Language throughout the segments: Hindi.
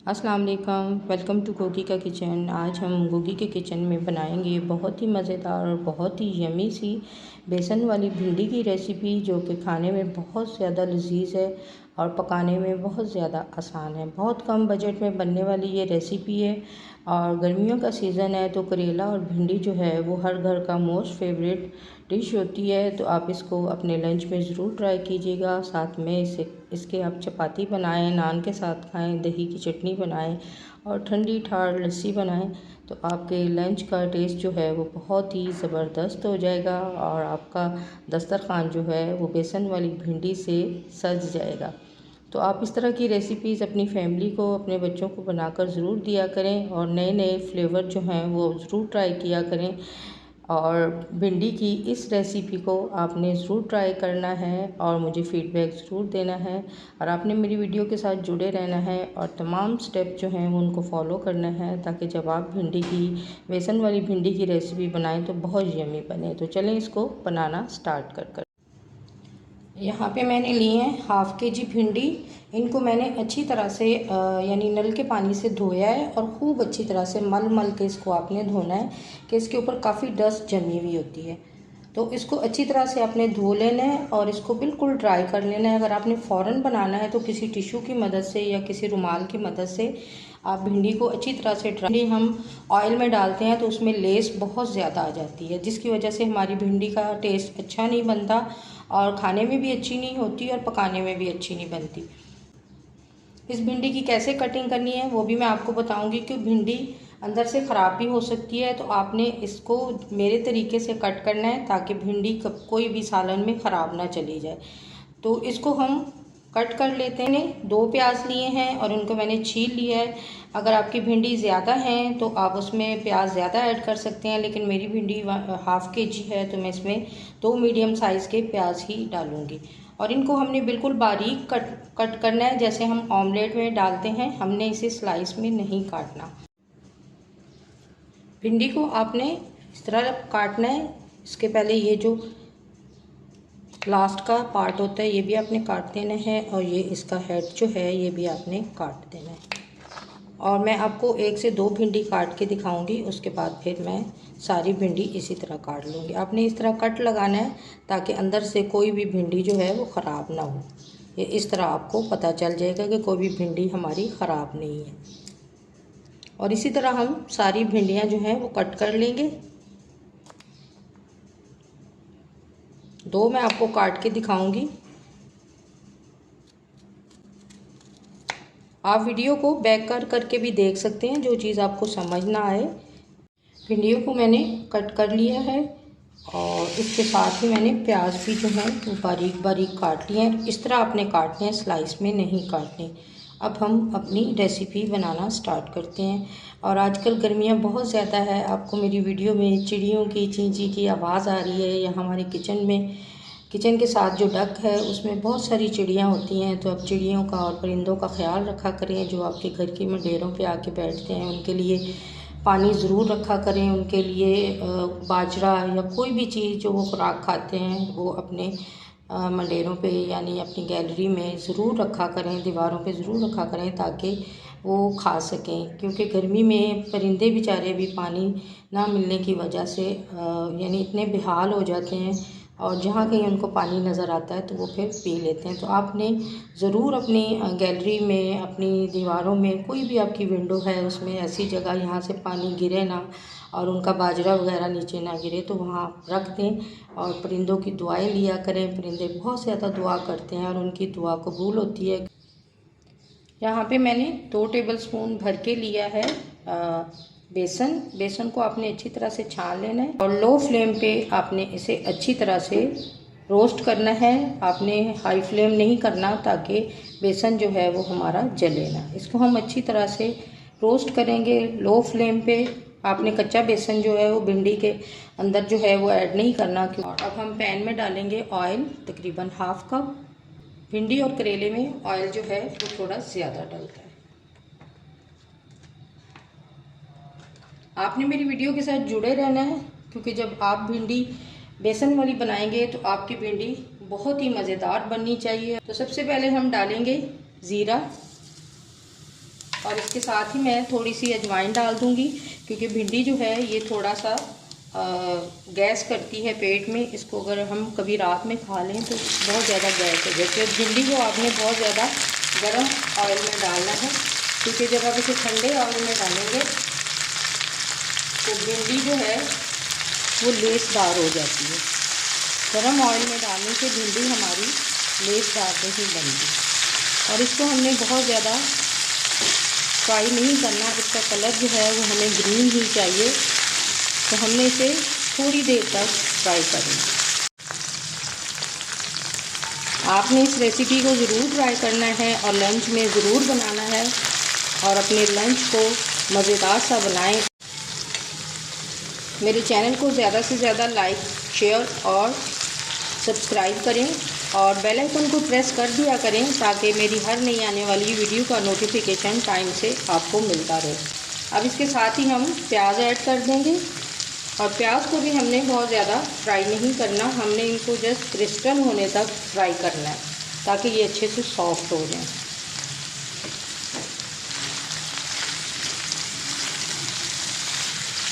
अस्सलाम वालेकुम, वेलकम टू गोगी का किचन। आज हम गोगी के किचन में बनाएंगे बहुत ही मज़ेदार और बहुत ही यमी सी बेसन वाली भिंडी की रेसिपी, जो कि खाने में बहुत ज़्यादा लजीज है और पकाने में बहुत ज़्यादा आसान है। बहुत कम बजट में बनने वाली ये रेसिपी है और गर्मियों का सीज़न है तो करेला और भिंडी जो है वो हर घर का मोस्ट फेवरेट डिश होती है। तो आप इसको अपने लंच में ज़रूर ट्राई कीजिएगा। साथ में इसके आप चपाती बनाएं, नान के साथ खाएं, दही की चटनी बनाएं और ठंडी ठार लस्सी बनाएं तो आपके लंच का टेस्ट जो है वो बहुत ही ज़बरदस्त हो जाएगा और आपका दस्तरखान जो है वो बेसन वाली भिंडी से सज जाएगा। तो आप इस तरह की रेसिपीज़ अपनी फैमिली को, अपने बच्चों को बनाकर ज़रूर दिया करें और नए नए फ्लेवर जो हैं वो ज़रूर ट्राई किया करें। और भिंडी की इस रेसिपी को आपने ज़रूर ट्राई करना है और मुझे फ़ीडबैक ज़रूर देना है और आपने मेरी वीडियो के साथ जुड़े रहना है और तमाम स्टेप जो हैं वो उनको फॉलो करना है, ताकि जब आप भिंडी की, बेसन वाली भिंडी की रेसिपी बनाएं तो बहुत यमी बने। तो चलें इसको बनाना स्टार्ट कर। यहाँ पे मैंने लिए हैं हाफ़ के जी भिंडी। इनको मैंने अच्छी तरह से यानी नल के पानी से धोया है और ख़ूब अच्छी तरह से मल के इसको आपने धोना है कि इसके ऊपर काफ़ी डस्ट जमी हुई होती है। तो इसको अच्छी तरह से आपने धो लेना है और इसको बिल्कुल ड्राई कर लेना है। अगर आपने फ़ौरन बनाना है तो किसी टिश्यू की मदद से या किसी रुमाल की मदद से आप भिंडी को अच्छी तरह से ड्राई। हम ऑयल में डालते हैं तो उसमें लेस बहुत ज़्यादा आ जाती है, जिसकी वजह से हमारी भिंडी का टेस्ट अच्छा नहीं बनता और खाने में भी अच्छी नहीं होती और पकाने में भी अच्छी नहीं बनती। इस भिंडी की कैसे कटिंग करनी है वो भी मैं आपको बताऊंगी, क्योंकि भिंडी अंदर से ख़राब भी हो सकती है। तो आपने इसको मेरे तरीके से कट करना है ताकि भिंडी कोई भी सालन में ख़राब ना चली जाए। तो इसको हम कट कर लेते हैं। 2 प्याज लिए हैं और उनको मैंने छील लिया है। अगर आपकी भिंडी ज़्यादा है तो आप उसमें प्याज ज़्यादा ऐड कर सकते हैं, लेकिन मेरी भिंडी हाफ़ के जी है तो मैं इसमें 2 मीडियम साइज़ के प्याज ही डालूँगी। और इनको हमने बिल्कुल बारीक कट करना है, जैसे हम ऑमलेट में डालते हैं। हमने इसे स्लाइस में नहीं काटना। भिंडी को आपने इस तरह काटना है। इसके पहले ये जो लास्ट का पार्ट होता है ये भी आपने काट देना है और ये इसका हेड जो है ये भी आपने काट देना है। और मैं आपको 1 से 2 भिंडी काट के दिखाऊंगी, उसके बाद फिर मैं सारी भिंडी इसी तरह काट लूँगी। आपने इस तरह कट लगाना है ताकि अंदर से कोई भी भिंडी जो है वो ख़राब ना हो। ये इस तरह आपको पता चल जाएगा कि कोई भी भिंडी हमारी ख़राब नहीं है। और इसी तरह हम सारी भिंडियाँ जो हैं वो कट कर लेंगे। 2 मैं आपको काट के दिखाऊंगी। आप वीडियो को बैक करके भी देख सकते हैं, जो चीज़ आपको समझ ना आए। भिंडियों को मैंने कट कर लिया है और इसके साथ ही मैंने प्याज भी जो है वो बारीक बारीक काट लिए हैं। इस तरह आपने काटने हैं, स्लाइस में नहीं काटने। अब हम अपनी रेसिपी बनाना स्टार्ट करते हैं। और आजकल गर्मियाँ बहुत ज़्यादा है। आपको मेरी वीडियो में चिड़ियों की चींची की आवाज़ आ रही है, या हमारे किचन के साथ जो डक है उसमें बहुत सारी चिड़ियाँ होती हैं। तो अब चिड़ियों का और परिंदों का ख्याल रखा करें। जो आपके घर की मंडेरों पे आके बैठते हैं उनके लिए पानी ज़रूर रखा करें। उनके लिए बाजरा या कोई भी चीज़ जो वो खुराक खाते हैं वो अपने मंडेरों पे यानी अपनी गैलरी में ज़रूर रखा करें, दीवारों पे ज़रूर रखा करें ताकि वो खा सकें। क्योंकि गर्मी में परिंदे बेचारे भी पानी ना मिलने की वजह से यानी इतने बेहाल हो जाते हैं और जहाँ कहीं उनको पानी नज़र आता है तो वो फिर पी लेते हैं। तो आपने ज़रूर अपनी गैलरी में, अपनी दीवारों में, कोई भी आपकी विंडो है उसमें ऐसी जगह यहाँ से पानी गिरे ना और उनका बाजरा वगैरह नीचे ना गिरे तो वहाँ रख दें। और परिंदों की दुआएं लिया करें। परिंदे बहुत ज़्यादा दुआ करते हैं और उनकी दुआ कबूल होती है। यहाँ पे मैंने 2 टेबलस्पून भर के लिया है बेसन को आपने अच्छी तरह से छान लेना है और लो फ्लेम पे आपने इसे अच्छी तरह से रोस्ट करना है। आपने हाई फ्लेम नहीं करना ताकि बेसन जो है वो हमारा जले ना। इसको हम अच्छी तरह से रोस्ट करेंगे लो फ्लेम पे। आपने कच्चा बेसन जो है वो भिंडी के अंदर जो है वो ऐड नहीं करना। और अब हम पैन में डालेंगे ऑयल, तकरीबन हाफ कप। भिंडी और करेले में ऑयल जो है वो थोड़ा ज़्यादा डलता है। आपने मेरी वीडियो के साथ जुड़े रहना है, क्योंकि जब आप भिंडी बेसन वाली बनाएंगे तो आपकी भिंडी बहुत ही मज़ेदार बननी चाहिए। तो सबसे पहले हम डालेंगे ज़ीरा, और इसके साथ ही मैं थोड़ी सी अजवाइन डाल दूँगी, क्योंकि भिंडी जो है ये थोड़ा सा गैस करती है पेट में। इसको अगर हम कभी रात में खा लें तो बहुत ज़्यादा गैस हो जाती है। भिंडी को आपने बहुत ज़्यादा गर्म ऑयल में डालना है, क्योंकि जब आप इसे ठंडे ऑयल में डालेंगे तो भिंडी जो है वो लेसदार हो जाती है। गर्म ऑयल में डालने से भिंडी हमारी लेसदार नहीं बनती। और इसको हमने बहुत ज़्यादा फ्राई नहीं करना, इसका कलर जो है वो हमें ग्रीन ही चाहिए, तो हमने इसे थोड़ी देर तक फ्राई करना। आपने इस रेसिपी को ज़रूर ट्राई करना है और लंच में ज़रूर बनाना है, और अपने लंच को मज़ेदार सा बनाएं। मेरे चैनल को ज़्यादा से ज़्यादा लाइक, शेयर और सब्सक्राइब करें, और बेल आइकन को प्रेस कर दिया करें, ताकि मेरी हर नई आने वाली वीडियो का नोटिफिकेशन टाइम से आपको मिलता रहे। अब इसके साथ ही हम प्याज ऐड कर देंगे, और प्याज को भी हमने बहुत ज़्यादा फ्राई नहीं करना, हमने इनको जस्ट क्रिस्टल होने तक फ्राई करना है, ताकि ये अच्छे से सॉफ्ट हो जाए।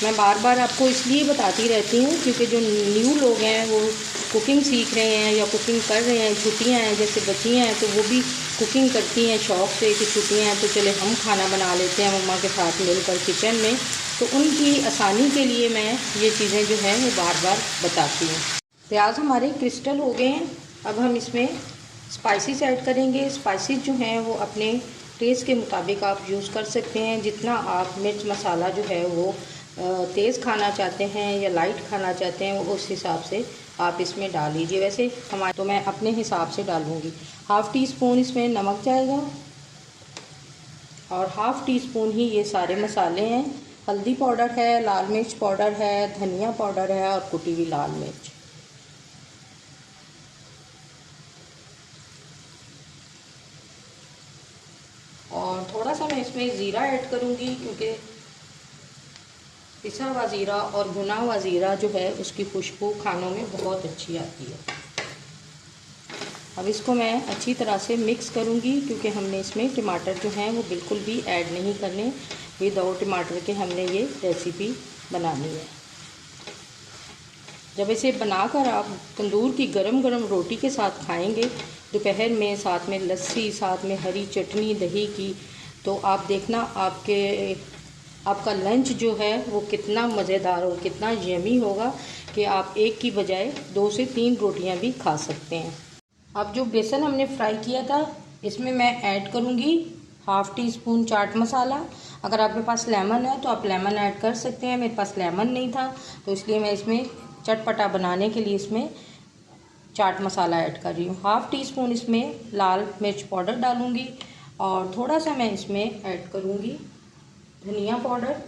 मैं बार बार आपको इसलिए बताती रहती हूँ, क्योंकि जो न्यू लोग हैं वो कुकिंग सीख रहे हैं या कुकिंग कर रहे हैं, छुट्टियाँ हैं, जैसे बच्चियाँ हैं तो वो भी कुकिंग करती हैं शौक़ से कि छुट्टियाँ हैं तो चले हम खाना बना लेते हैं मम्मा के साथ मिलकर किचन में। तो उनकी आसानी के लिए मैं ये चीज़ें जो हैं वो बार बार बताती हूँ। प्याज हमारे क्रिस्टल हो गए हैं। अब हम इसमें स्पाइसेस ऐड करेंगे। स्पाइसेस जो हैं वो अपने टेस्ट के मुताबिक आप यूज़ कर सकते हैं। जितना आप मिर्च मसाला जो है वो तेज़ खाना चाहते हैं या लाइट खाना चाहते हैं, वो उस हिसाब से आप इसमें डाल लीजिए। वैसे हमारे तो मैं अपने हिसाब से डालूँगी। हाफ़ टी स्पून इसमें नमक जाएगा, और हाफ़ टी स्पून ही ये सारे मसाले हैं। हल्दी पाउडर है, लाल मिर्च पाउडर है, धनिया पाउडर है, और कुटी हुई लाल मिर्च। और थोड़ा सा मैं इसमें ज़ीरा ऐड करूँगी, क्योंकि पिसा हुआ ज़ीरा और भुना हुआ ज़ीरा जो है उसकी खुशबू खानों में बहुत अच्छी आती है। अब इसको मैं अच्छी तरह से मिक्स करूँगी, क्योंकि हमने इसमें टमाटर जो हैं वो बिल्कुल भी ऐड नहीं करने। विदाउट टमाटर के हमने ये रेसिपी बनानी है। जब इसे बनाकर आप तंदूर की गरम गरम रोटी के साथ खाएंगे दोपहर में, साथ में लस्सी, साथ में हरी चटनी दही की, तो आप देखना आपका लंच जो है वो कितना मज़ेदार और कितना यमी होगा कि आप एक की बजाय 2 से 3 रोटियां भी खा सकते हैं। अब जो बेसन हमने फ्राई किया था इसमें मैं ऐड करूँगी half tea spoon chaat masala. अगर आपके पास लेमन है तो आप लेमन ऐड कर सकते हैं। मेरे पास लेमन नहीं था तो इसलिए मैं इसमें चटपटा बनाने के लिए इसमें चाट मसाला ऐड कर रही हूँ। हाफ़ टी स्पून इसमें लाल मिर्च पाउडर डालूँगी, और थोड़ा सा मैं इसमें ऐड करूँगी धनिया पाउडर।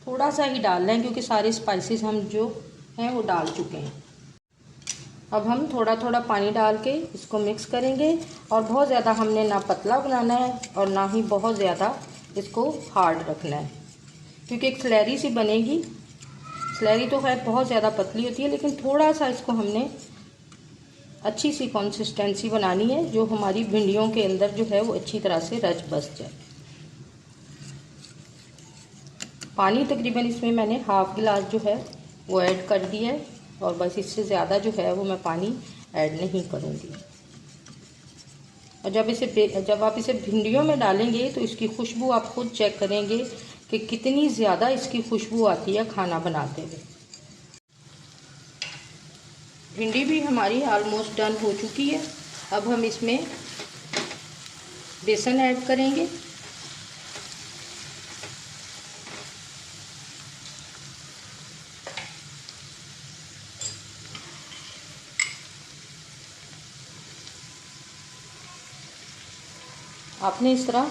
थोड़ा सा ही डालना है, क्योंकि सारे स्पाइसेस हम जो हैं वो डाल चुके हैं। अब हम थोड़ा थोड़ा पानी डाल के इसको मिक्स करेंगे, और बहुत ज़्यादा हमने ना पतला बनाना है और ना ही बहुत ज़्यादा इसको हार्ड रखना है, क्योंकि एक स्लैरी सी बनेगी। स्लैरी तो खैर बहुत ज़्यादा पतली होती है, लेकिन थोड़ा सा इसको हमने अच्छी सी कंसिस्टेंसी बनानी है, जो हमारी भिंडियों के अंदर जो है वो अच्छी तरह से रच बस जाए। पानी तकरीबन इसमें मैंने हाफ़ गिलास जो है वो ऐड कर दिया है, और बस इससे ज़्यादा जो है वो मैं पानी ऐड नहीं करूँगी। और जब आप इसे भिंडियों में डालेंगे तो इसकी खुशबू आप खुद चेक करेंगे कि कितनी ज़्यादा इसकी खुशबू आती है खाना बनाते हुए। भिंडी भी हमारी ऑलमोस्ट डन हो चुकी है। अब हम इसमें बेसन ऐड करेंगे। आपने इस तरह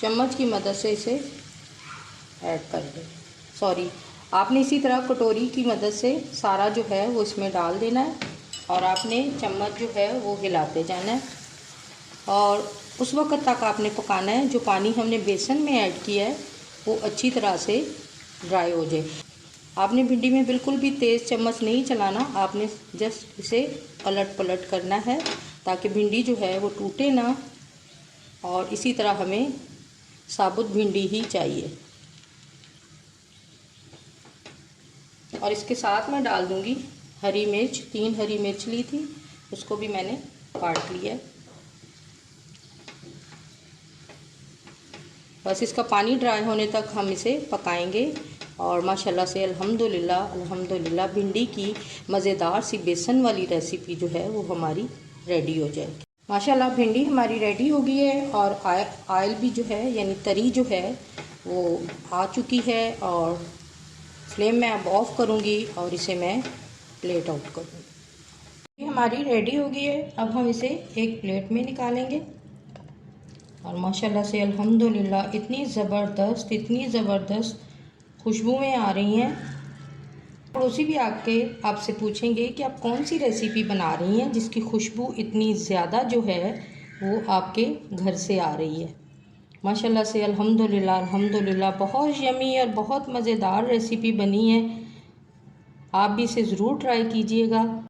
चम्मच की मदद से इसे ऐड कर दें। आपने इसी तरह कटोरी की मदद से सारा जो है वो इसमें डाल देना है, और आपने चम्मच जो है वो हिलाते जाना है, और उस वक्त तक आपने पकाना है जो पानी हमने बेसन में ऐड किया है वो अच्छी तरह से ड्राई हो जाए। आपने भिंडी में बिल्कुल भी तेज़ चम्मच नहीं चलाना, आपने जस्ट इसे पलट पलट करना है, ताकि भिंडी जो है वो टूटे ना और इसी तरह हमें साबुत भिंडी ही चाहिए। और इसके साथ मैं डाल दूंगी हरी मिर्च। 3 हरी मिर्च ली थी, उसको भी मैंने काट लिया है। बस इसका पानी ड्राई होने तक हम इसे पकाएंगे। और माशाल्लाह से अल्हम्दुलिल्लाह भिंडी की मज़ेदार सी बेसन वाली रेसिपी जो है वो हमारी रेडी हो जाएगी। माशाल्लाह भिंडी हमारी रेडी हो गई है और ऑयल भी जो है यानी तरी जो है वो आ चुकी है। और फ्लेम मैं अब ऑफ़ करूँगी और इसे मैं प्लेट आउट करूँगी। ये हमारी रेडी हो गई है। अब हम इसे एक प्लेट में निकालेंगे। और माशाल्लाह से अल्हम्दुलिल्लाह इतनी ज़बरदस्त खुशबुएँ आ रही हैं। पड़ोसी भी आपसे पूछेंगे कि आप कौन सी रेसिपी बना रही हैं जिसकी खुशबू इतनी ज़्यादा जो है वो आपके घर से आ रही है। माशाल्लाह से अल्हम्दुलिल्लाह बहुत यमी और बहुत मज़ेदार रेसिपी बनी है। आप भी इसे ज़रूर ट्राई कीजिएगा।